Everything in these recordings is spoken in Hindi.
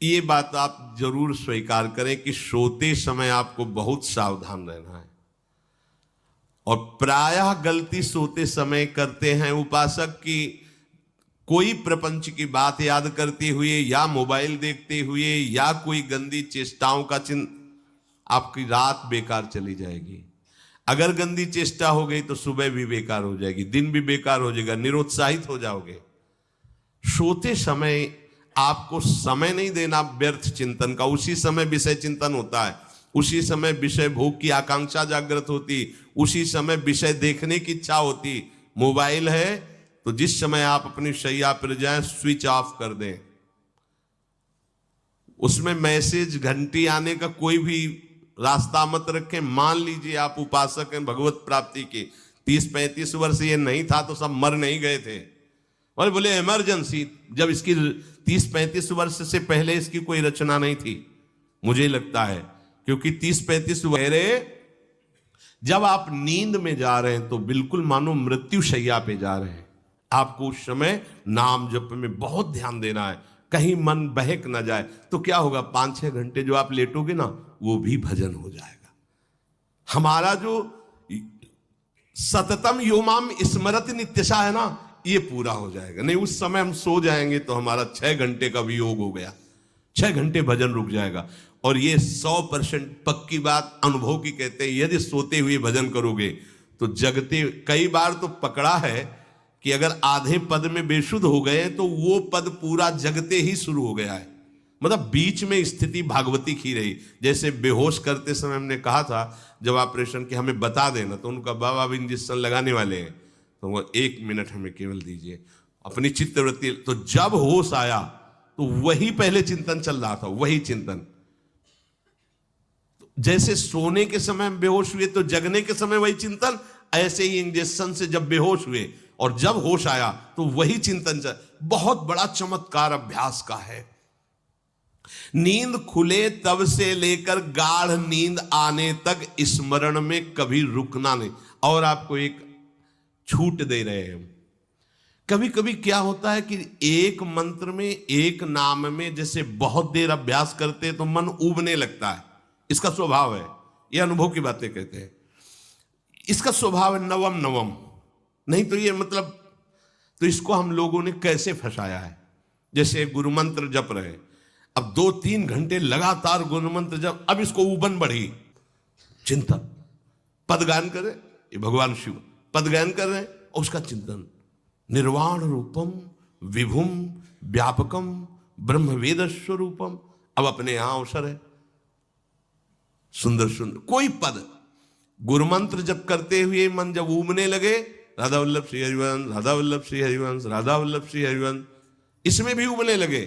ये बात आप जरूर स्वीकार करें कि सोते समय आपको बहुत सावधान रहना है। और प्रायः गलती सोते समय करते हैं उपासक की, कोई प्रपंच की बात याद करते हुए या मोबाइल देखते हुए या कोई गंदी चेष्टाओं का चिंतन, आपकी रात बेकार चली जाएगी। अगर गंदी चेष्टा हो गई तो सुबह भी बेकार हो जाएगी, दिन भी बेकार हो जाएगा, निरुत्साहित हो जाओगे। सोते समय आपको समय नहीं देना व्यर्थ चिंतन का। उसी समय विषय चिंतन होता है, उसी समय विषय भोग की आकांक्षा जागृत होती, उसी समय विषय देखने की इच्छा होती। मोबाइल है तो जिस समय आप अपनी शैया पर जाएं स्विच ऑफ कर दें। उसमें मैसेज घंटी आने का कोई भी रास्ता मत रखें। मान लीजिए आप उपासक हैं भगवत प्राप्ति के, 30-35 वर्ष ये नहीं था तो सब मर नहीं गए थे। और बोले इमरजेंसी, जब इसकी 30-35 वर्ष से पहले इसकी कोई रचना नहीं थी, मुझे लगता है, क्योंकि 30-35 वर्ष जब आप नींद में जा रहे हैं तो बिल्कुल मानो मृत्यु शैया पे जा रहे हैं। आपको उस समय नाम जप में बहुत ध्यान देना है, कहीं मन बहक ना जाए। तो क्या होगा, 5-6 घंटे जो आप लेटोगे ना, वो भी भजन हो जाएगा। हमारा जो सततम योमाम स्मरति नित्यशा है ना, ये पूरा हो जाएगा। नहीं उस समय हम सो जाएंगे तो हमारा 6 घंटे का वियोग हो गया, 6 घंटे भजन रुक जाएगा। और ये 100% पक्की बात अनुभव की कहते हैं, यदि सोते हुए भजन करोगे तो जगते, कई बार तो पकड़ा है कि अगर आधे पद में बेशुद्ध हो गए तो वो पद पूरा जगते ही शुरू हो गया है, मतलब बीच में स्थिति भागवती की रही। जैसे बेहोश करते समय हमने कहा था जब ऑपरेशन के हमें बता देना, तो उनका बाबा अब इंजेक्शन लगाने वाले हैं तो वो 1 मिनट हमें केवल दीजिए, अपनी चित्तवृत्ति। तो जब होश आया तो वही पहले चिंतन चल रहा था, वही चिंतन। जैसे सोने के समय हम बेहोश हुए तो जगने के समय वही चिंतन, ऐसे ही इंजेक्शन से जब बेहोश हुए और जब होश आया तो वही चिंतन चल। बहुत बड़ा चमत्कार अभ्यास का है। नींद खुले तब से लेकर गाढ़ नींद आने तक स्मरण में कभी रुकना नहीं। और आपको एक छूट दे रहे हैं। कभी कभी क्या होता है कि एक मंत्र में, एक नाम में जैसे बहुत देर अभ्यास करते तो मन उबने लगता है, इसका स्वभाव है। ये अनुभव की बातें कहते हैं, इसका स्वभाव है नवम नवम। नहीं तो ये मतलब, तो इसको हम लोगों ने कैसे फंसाया है। जैसे गुरु मंत्र जप रहे, अब 2-3 घंटे लगातार गुरु मंत्र जप, अब इसको उबन बढ़ी, चिंतन, पदगान करे, ये भगवान शिव पदगान कर रहे हैं और उसका चिंतन, निर्वाण रूपम विभुम व्यापकम ब्रह्म वेद स्वरूपम। अब अपने यहां अवसर है, सुंदर सुंदर कोई पद गुरु मंत्र जप करते हुए मन जब उबने लगे, राधा वल्लभ श्री हरिवंश, राधा वल्लभ श्री हरिवंश, राधा वल्लभ श्री हरिवंश, इसमें भी उबने लगे,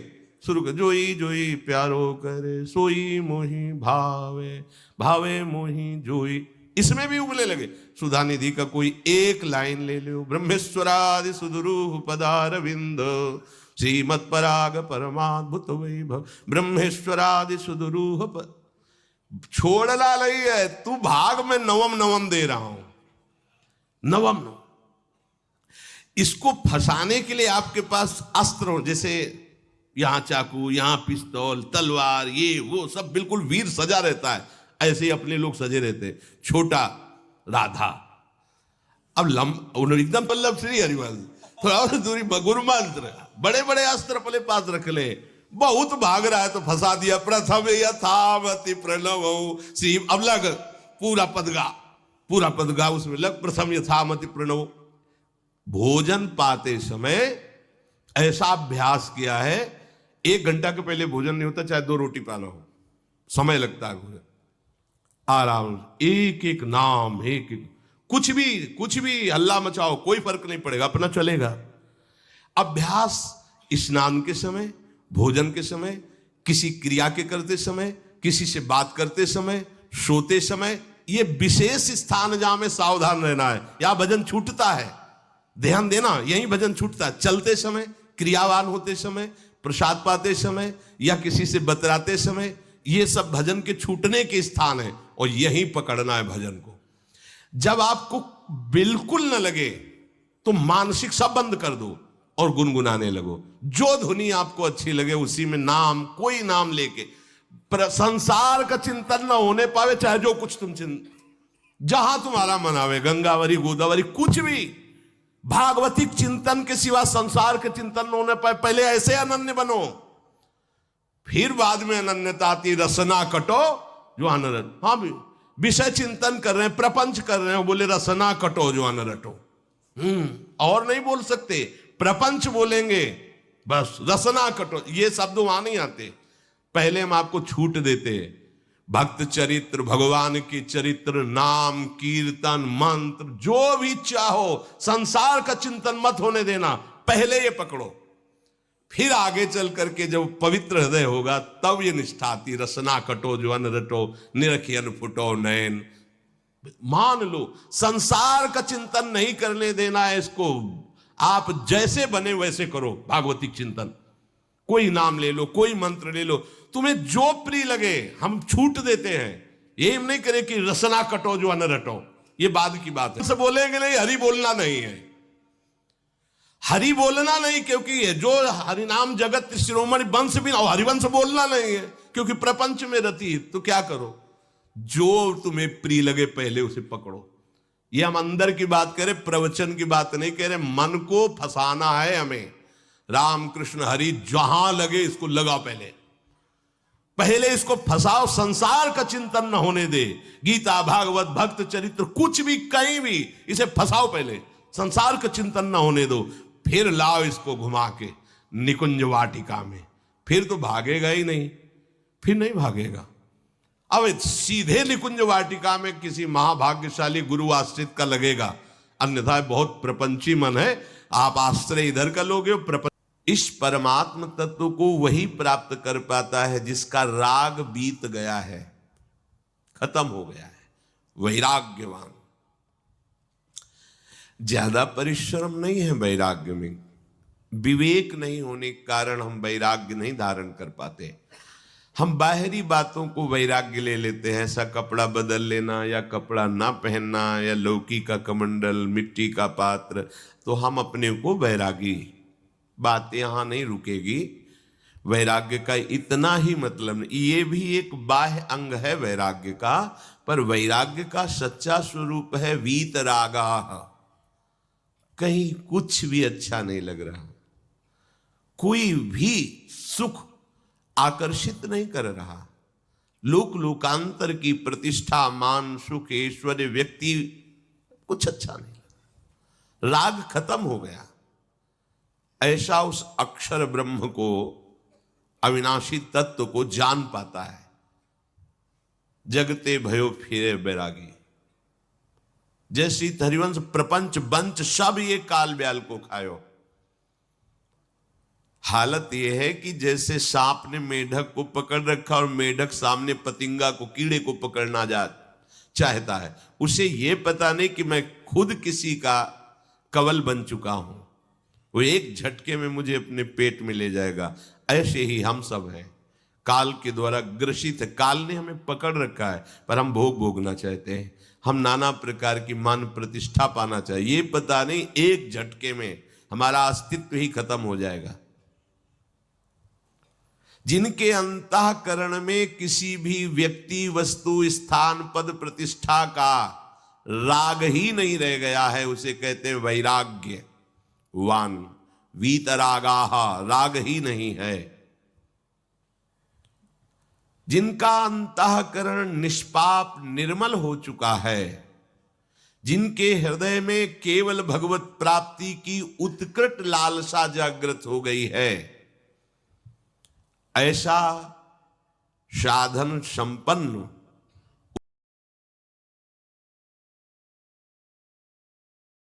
शुरू कर जोई जोई प्यारो करे सोई मोही भावे, भावे मोही जोई, इसमें भी उबले लगे। सुधा निधि का कोई एक लाइन ले लो, ब्रह्मेश्वरादि सुदुरूह पदारविंद श्रीमत् पराग परमाद्भुत वैभव, ब्रह्मेश्वरादि सुदुरूह छोड़ना नहीं है, तू भाग में नवम नवम दे रहा हूं, नवम नवम। इसको फंसाने के लिए आपके पास अस्त्र हो, जैसे यहां चाकू, यहां पिस्तौल, तलवार, ये वो सब बिल्कुल वीर सजा रहता है, ऐसे ही अपने लोग सजे रहते। छोटा राधा, अब एकदम पल्लव श्री हरिवंश, थोड़ा और दूरी गुरु मंत्र, बड़े बड़े अस्त्र अपने पास रख ले, बहुत भाग रहा है तो फंसा दिया। प्रथम यथावति प्रणव श्री, अब लग पूरा पदगा, पूरा पदगा उसमें लग, प्रथम यथामति प्रणव। भोजन पाते समय ऐसा अभ्यास किया है, 1 घंटा के पहले भोजन नहीं होता, चाहे 2 रोटी पाना हो, समय लगता है भोजन, आराम, एक एक नाम, एक एक, कुछ भी हल्ला मचाओ, कोई फर्क नहीं पड़ेगा, अपना चलेगा। अभ्यास स्नान के समय, भोजन के समय, किसी क्रिया के करते समय, किसी से बात करते समय, सोते समय, ये विशेष स्थान जहां में सावधान रहना है। यहां भजन छूटता है, ध्यान देना, यही भजन छूटता है। चलते समय, क्रियावान होते समय, प्रसाद पाते समय या किसी से बतराते समय, ये सब भजन के छूटने के स्थान है और यही पकड़ना है भजन को। जब आपको बिल्कुल न लगे तो मानसिक सब बंद कर दो और गुनगुनाने लगो। जो धुनी आपको अच्छी लगे उसी में नाम, कोई नाम लेके, संसार का चिंतन ना होने पावे, चाहे जो कुछ तुम जहां तुम्हारा मन आवे, गंगावरी गोदावरी कुछ भी, भागवतिक चिंतन के सिवा संसार के चिंतन न होने पाए। पहले ऐसे अनन्य बनो, फिर बाद में अनन्यता आती, रसना कटो जो अनरट। हाँ भी विषय चिंतन कर रहे हैं, प्रपंच कर रहे हैं, बोले रसना कटो जो अनरटो। और नहीं बोल सकते, प्रपंच बोलेंगे बस, रसना कटो, ये शब्द वहां नहीं आते। पहले हम आपको छूट देते, भक्त चरित्र, भगवान की चरित्र, नाम कीर्तन मंत्र, जो भी चाहो, संसार का चिंतन मत होने देना, पहले ये पकड़ो। फिर आगे चल करके जब पवित्र हृदय होगा तब ये निष्ठा आती, रसना कटो जो अन रटो, निरखियन फुटो नयन। मान लो संसार का चिंतन नहीं करने देना है इसको, आप जैसे बने वैसे करो भागवतिक चिंतन। कोई नाम ले लो, कोई मंत्र ले लो, तुम्हें जो प्रिय लगे, हम छूट देते हैं। ये हम नहीं करें कि रसना कटो जो अन रटो, ये बाद की बात है। बोलेंगे नहीं, हरि बोलना नहीं है, हरि बोलना नहीं, क्योंकि ये जो हरिनाम जगत शिरोमणि वंश भी, हरिवंश बोलना नहीं है, क्योंकि प्रपंच में रति। तो क्या करो, जो तुम्हें प्रिय लगे पहले उसे पकड़ो। ये हम अंदर की बात करें, प्रवचन की बात नहीं कह रहे। मन को फंसाना है हमें, राम कृष्ण हरि जहां लगे इसको लगा, पहले इसको फंसाओ, संसार का चिंतन न होने दे। गीता भागवत भक्त चरित्र कुछ भी कहीं भी इसे फंसाओ, पहले संसार का चिंतन न होने दो, फिर लाओ इसको घुमा के निकुंज वाटिका में, फिर तो भागेगा ही नहीं, फिर नहीं भागेगा। अब सीधे निकुंज वाटिका में किसी महाभाग्यशाली गुरु आश्रित का लगेगा, अन्यथा बहुत प्रपंची मन है, आप आश्रय इधर का लोगे। इस परमात्म तत्व को वही प्राप्त कर पाता है जिसका राग बीत गया है, खत्म हो गया है, वैराग्यवान। ज्यादा परिश्रम नहीं है वैराग्य में, विवेक नहीं होने के कारण हम वैराग्य नहीं धारण कर पाते। हम बाहरी बातों को वैराग्य ले लेते हैं, ऐसा कपड़ा बदल लेना या कपड़ा ना पहनना या लौकी का कमंडल, मिट्टी का पात्र, तो हम अपने को वैरागी। बात यहां नहीं रुकेगी, वैराग्य का इतना ही मतलब नहीं, ये भी एक बाह्य अंग है वैराग्य का, पर वैराग्य का सच्चा स्वरूप है वीतरागा। कहीं कुछ भी अच्छा नहीं लग रहा, कोई भी सुख आकर्षित नहीं कर रहा, लोक लोकांतर की प्रतिष्ठा, मान, सुख, ऐश्वर्य, व्यक्ति, कुछ अच्छा नहीं, राग खत्म हो गया। ऐसा उस अक्षर ब्रह्म को, अविनाशी तत्व को जान पाता है। जगते भयो फिरे बैरागी, जैसी हरिवंश प्रपंच बंच सब ये काल ब्याल को खायो। हालत यह है कि जैसे सांप ने मेढक को पकड़ रखा और मेढक सामने पतिंगा को, कीड़े को पकड़ना चाहता है, उसे यह पता नहीं कि मैं खुद किसी का कवल बन चुका हूं, वो एक झटके में मुझे अपने पेट में ले जाएगा। ऐसे ही हम सब हैं, काल के द्वारा ग्रसित है, काल ने हमें पकड़ रखा है, पर हम भोग भोगना चाहते हैं, हम नाना प्रकार की मान प्रतिष्ठा पाना चाहिए। ये पता नहीं एक झटके में हमारा अस्तित्व ही खत्म हो जाएगा। जिनके अंतःकरण में किसी भी व्यक्ति, वस्तु, स्थान, पद, प्रतिष्ठा का राग ही नहीं रह गया है, उसे कहते हैं वैराग्य वान। वीतरागाह, राग ही नहीं है। जिनका अंतःकरण निष्पाप निर्मल हो चुका है, जिनके हृदय में केवल भगवत प्राप्ति की उत्कट लालसा जागृत हो गई है, ऐसा साधन संपन्न